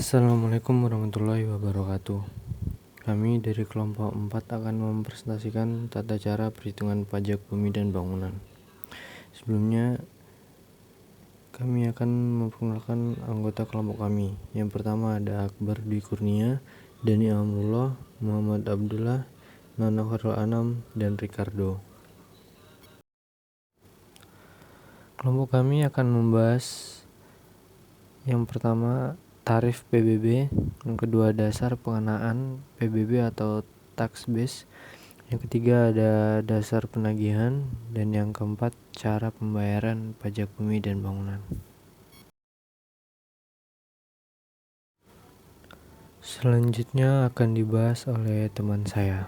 Assalamualaikum warahmatullahi wabarakatuh. Kami dari kelompok 4 akan mempresentasikan tata cara perhitungan pajak bumi dan bangunan. Sebelumnya, kami akan memperkenalkan anggota kelompok kami. Yang pertama ada Akbar Dwi Kurnia, Dani Amrullah, Muhammad Abdullah, Nana Khairul Anam, dan Ricardo. Kelompok kami akan membahas yang pertama tarif PBB, yang kedua dasar pengenaan PBB atau tax base, yang ketiga ada dasar penagihan, dan yang keempat cara pembayaran pajak bumi dan bangunan. Selanjutnya akan dibahas oleh teman saya.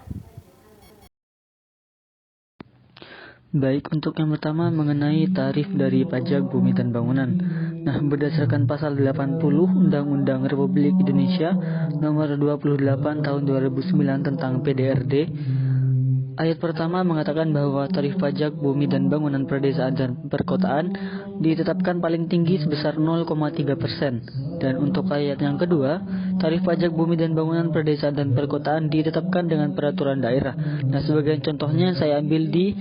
Baik, untuk yang pertama mengenai tarif dari pajak bumi dan bangunan. Nah, berdasarkan pasal 80 Undang-Undang Republik Indonesia nomor 28 tahun 2009 tentang PDRD, ayat pertama mengatakan bahwa tarif pajak bumi dan bangunan perdesaan dan perkotaan ditetapkan paling tinggi sebesar 0,3%. Dan untuk ayat yang kedua, tarif pajak bumi dan bangunan perdesaan dan perkotaan ditetapkan dengan peraturan daerah. Nah, sebagai contohnya saya ambil di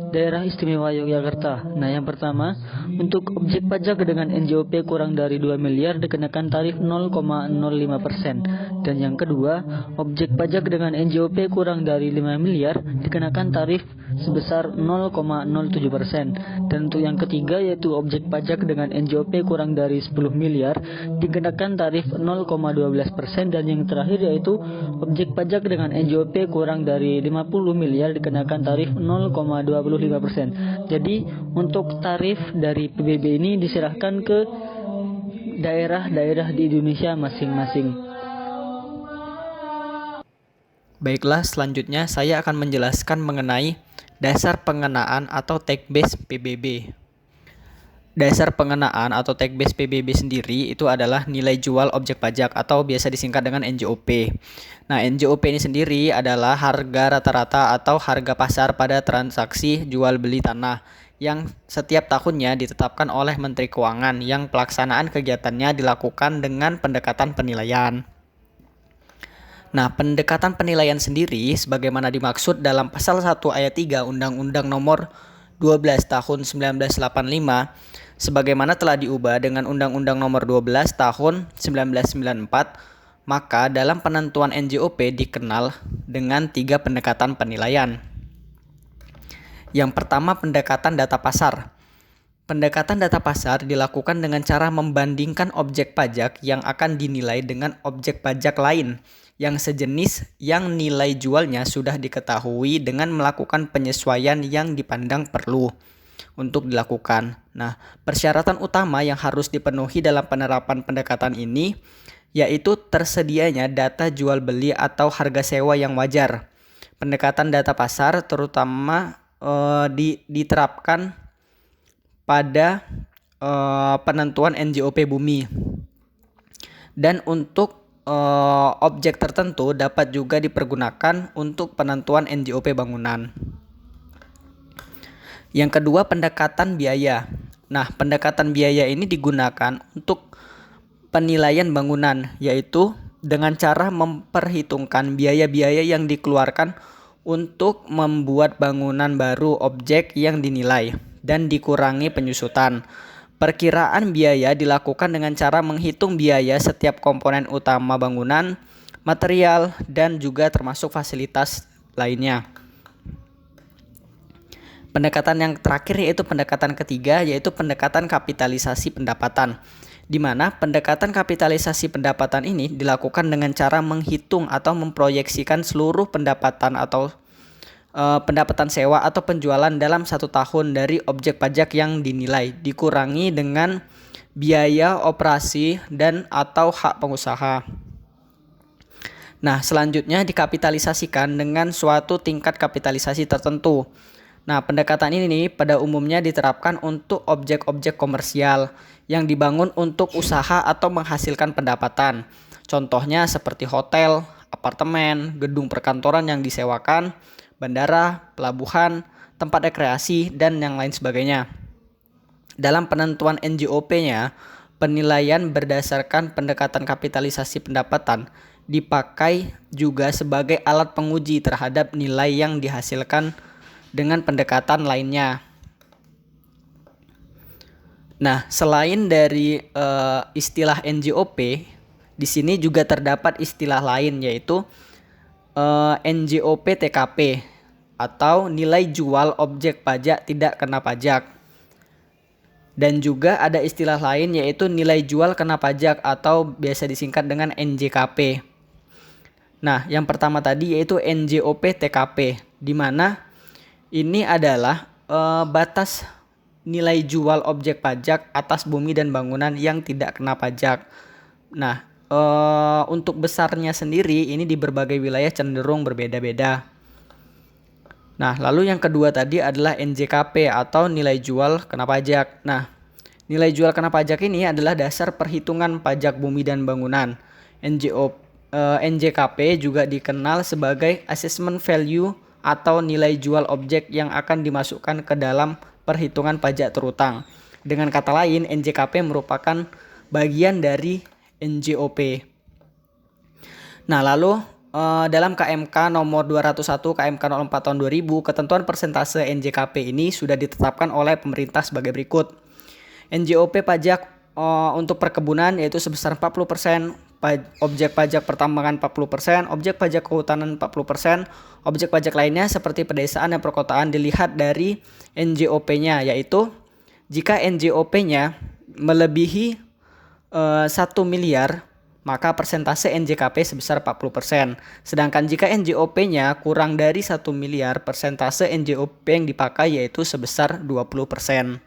Daerah Istimewa Yogyakarta. Nah, yang pertama, untuk objek pajak dengan NJOP kurang dari 2 miliar dikenakan tarif 0,05%. Dan yang kedua, objek pajak dengan NJOP kurang dari 5 miliar dikenakan tarif sebesar 0,07%. Dan untuk yang ketiga, yaitu objek pajak dengan NJOP kurang dari 10 miliar dikenakan tarif 0,12%. Dan yang terakhir yaitu objek pajak dengan NJOP kurang dari 50 miliar dikenakan tarif 0,25%. Jadi untuk tarif dari PBB ini diserahkan ke daerah-daerah di Indonesia masing-masing. Baiklah, selanjutnya saya akan menjelaskan mengenai dasar pengenaan atau tax base PBB. Dasar pengenaan atau tax base PBB sendiri itu adalah nilai jual objek pajak atau biasa disingkat dengan NJOP. Nah, NJOP ini sendiri adalah harga rata-rata atau harga pasar pada transaksi jual beli tanah yang setiap tahunnya ditetapkan oleh Menteri Keuangan yang pelaksanaan kegiatannya dilakukan dengan pendekatan penilaian. Nah, pendekatan penilaian sendiri sebagaimana dimaksud dalam pasal 1 ayat 3 Undang-Undang Nomor 12 Tahun 1985 sebagaimana telah diubah dengan Undang-Undang Nomor 12 Tahun 1994, maka dalam penentuan NJOP dikenal dengan 3 pendekatan penilaian. Yang pertama, pendekatan data pasar. Pendekatan data pasar dilakukan dengan cara membandingkan objek pajak yang akan dinilai dengan objek pajak lain yang sejenis yang nilai jualnya sudah diketahui dengan melakukan penyesuaian yang dipandang perlu untuk dilakukan. Nah, persyaratan utama yang harus dipenuhi dalam penerapan pendekatan ini yaitu tersedianya data jual beli atau harga sewa yang wajar. Pendekatan data pasar terutama diterapkan pada penentuan NJOP bumi. Dan untuk objek tertentu dapat juga dipergunakan untuk penentuan NJOP bangunan. Yang kedua, pendekatan biaya. Nah, pendekatan biaya ini digunakan untuk penilaian bangunan, yaitu dengan cara memperhitungkan biaya-biaya yang dikeluarkan untuk membuat bangunan baru objek yang dinilai dan dikurangi penyusutan. Perkiraan biaya dilakukan dengan cara menghitung biaya setiap komponen utama bangunan, material, dan juga termasuk fasilitas lainnya. Pendekatan yang terakhir yaitu pendekatan ketiga, yaitu pendekatan kapitalisasi pendapatan, di mana pendekatan kapitalisasi pendapatan ini dilakukan dengan cara menghitung atau memproyeksikan seluruh pendapatan atau pendapatan sewa atau penjualan dalam 1 tahun dari objek pajak yang dinilai dikurangi dengan biaya operasi dan atau hak pengusaha. Nah, selanjutnya dikapitalisasikan dengan suatu tingkat kapitalisasi tertentu. Nah, pendekatan ini pada umumnya diterapkan untuk objek-objek komersial yang dibangun untuk usaha atau menghasilkan pendapatan. Contohnya seperti hotel, apartemen, gedung perkantoran yang disewakan, bandara, pelabuhan, tempat rekreasi, dan yang lain sebagainya. Dalam penentuan NJOP-nya, penilaian berdasarkan pendekatan kapitalisasi pendapatan dipakai juga sebagai alat penguji terhadap nilai yang dihasilkan dengan pendekatan lainnya. Nah, selain dari istilah NJOP, di sini juga terdapat istilah lain yaitu NJOP TKP atau nilai jual objek pajak tidak kena pajak. Dan juga ada istilah lain yaitu nilai jual kena pajak atau biasa disingkat dengan NJKP. Nah, yang pertama tadi yaitu NJOP TKP, di mana ini adalah batas nilai jual objek pajak atas bumi dan bangunan yang tidak kena pajak. Nah, untuk besarnya sendiri ini di berbagai wilayah cenderung berbeda-beda. Nah, lalu yang kedua tadi adalah NJKP atau nilai jual kena pajak. Nah, nilai jual kena pajak ini adalah dasar perhitungan pajak bumi dan bangunan. NJKP juga dikenal sebagai assessment value atau nilai jual objek yang akan dimasukkan ke dalam perhitungan pajak terutang. Dengan kata lain, NJKP merupakan bagian dari NJOP. Nah, lalu dalam KMK nomor 201 KMK 04 tahun 2000, ketentuan persentase NJKP ini sudah ditetapkan oleh pemerintah sebagai berikut. NJOP pajak untuk perkebunan yaitu sebesar 40%, objek pajak pertambangan 40%, objek pajak kehutanan 40%, objek pajak lainnya seperti pedesaan dan perkotaan dilihat dari NJOP-nya, yaitu jika NJOP-nya melebihi 1 miliar, maka persentase NJKP sebesar 40%. Sedangkan jika NJOP-nya kurang dari 1 miliar, persentase NJOP yang dipakai yaitu sebesar 20%.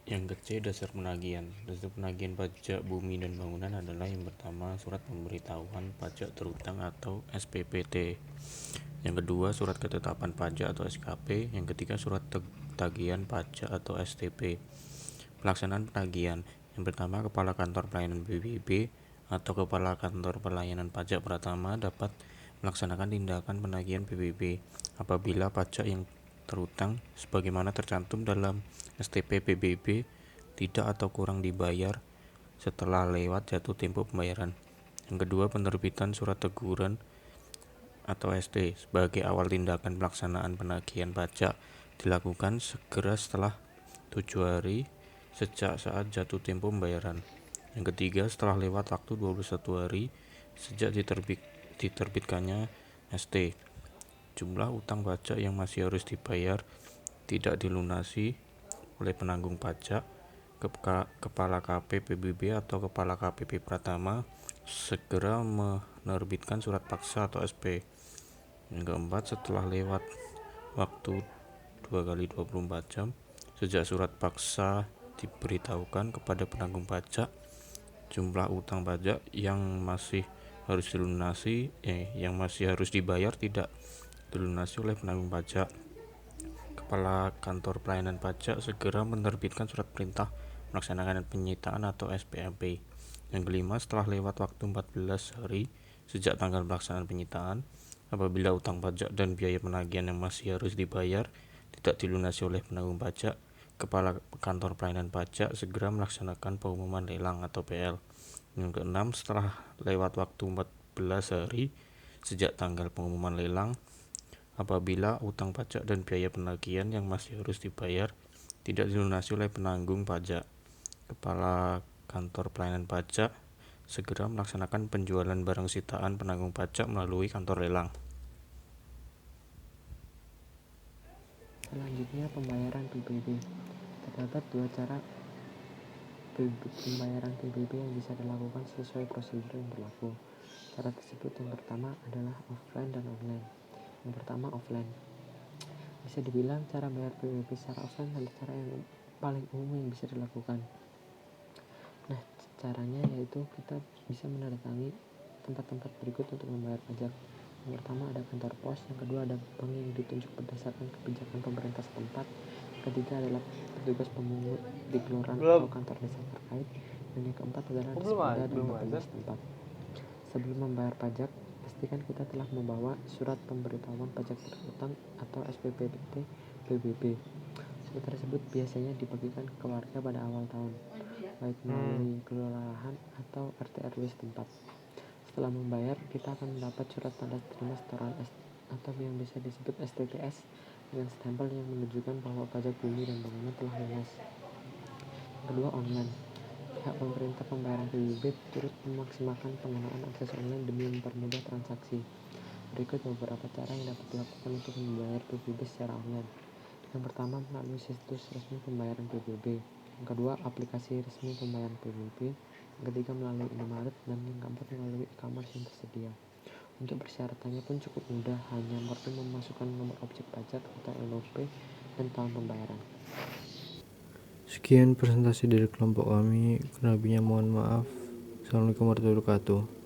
Yang kecil, dasar penagihan. Dasar penagihan pajak bumi dan bangunan adalah yang pertama surat pemberitahuan pajak terutang atau SPPT. Yang kedua surat ketetapan pajak atau SKP. Yang ketiga surat tagihan pajak atau STP. Pelaksanaan penagihan. Yang pertama, Kepala Kantor Pelayanan PBB atau Kepala Kantor Pelayanan Pajak Pratama dapat melaksanakan tindakan penagihan PBB apabila pajak yang terutang sebagaimana tercantum dalam STP PBB tidak atau kurang dibayar setelah lewat jatuh tempo pembayaran. Yang kedua, penerbitan surat teguran atau ST sebagai awal tindakan pelaksanaan penagihan pajak dilakukan segera setelah 7 hari sejak saat jatuh tempo pembayaran. Yang ketiga, setelah lewat waktu 21 hari sejak diterbitkannya ST. Jumlah utang pajak yang masih harus dibayar tidak dilunasi oleh penanggung pajak, Kepala KP PBB atau Kepala KPP Pratama segera menerbitkan surat paksa atau SP. Yang keempat, setelah lewat waktu 2x24 jam sejak surat paksa diberitahukan kepada penanggung pajak, jumlah utang pajak yang masih harus dibayar tidak dilunasi oleh penanggung pajak, Kepala Kantor Pelayanan Pajak segera menerbitkan surat perintah melaksanakan penyitaan atau SPMP. Yang kelima, setelah lewat waktu 14 hari sejak tanggal pelaksanaan penyitaan, apabila utang pajak dan biaya penagihan yang masih harus dibayar tidak dilunasi oleh penanggung pajak, Kepala Kantor Pelayanan Pajak segera melaksanakan pengumuman lelang atau PL. Yang keenam, setelah lewat waktu 14 hari sejak tanggal pengumuman lelang, apabila utang pajak dan biaya penagihan yang masih harus dibayar tidak dilunasi oleh penanggung pajak, Kepala Kantor Pelayanan Pajak segera melaksanakan penjualan barang sitaan penanggung pajak melalui kantor lelang. Selanjutnya, pembayaran PBB. Terdapat dua cara pembayaran PBB yang bisa dilakukan sesuai prosedur yang berlaku. Cara tersebut yang pertama adalah offline dan online. Yang pertama, offline. Bisa dibilang cara bayar PBB secara offline adalah cara yang paling umum yang bisa dilakukan. Nah, caranya yaitu kita bisa mendatangi tempat-tempat berikut untuk membayar pajak. Yang pertama ada kantor pos, yang kedua ada bank yang ditunjuk berdasarkan kebijakan pemerintah setempat, yang ketiga adalah petugas pemungut di kelurahan atau kantor desa terkait, dan yang keempat adalah dispenda dan bapenda setempat. Sebelum membayar pajak, pastikan kita telah membawa surat pemberitahuan pajak terutang atau SPPT PBB. Surat tersebut biasanya dibagikan ke warga pada awal tahun, baik melalui kelurahan atau RT RW setempat. Setelah membayar, kita akan mendapat surat tanda terima setoran atau yang bisa disebut STTS dengan stempel yang menunjukkan bahwa pajak bumi dan bangunan telah lunas. Kedua, online. Pihak pemerintah pembayaran PBB turut memaksimalkan penggunaan akses online demi mempermudah transaksi. Berikut beberapa cara yang dapat dilakukan untuk membayar PBB secara online. Yang pertama, melalui situs resmi pembayaran PBB. Yang kedua, aplikasi resmi pembayaran PBB. Yang ketiga, melalui Indomaret. Dan yang keempat, melalui e-commerce yang tersedia. Untuk persyaratannya pun cukup mudah, hanya perlu memasukkan nomor objek pajak atau NOP dan tahun pembayaran. Sekian presentasi dari kelompok kami, kurang lebihnya mohon maaf. Assalamualaikum warahmatullahi wabarakatuh.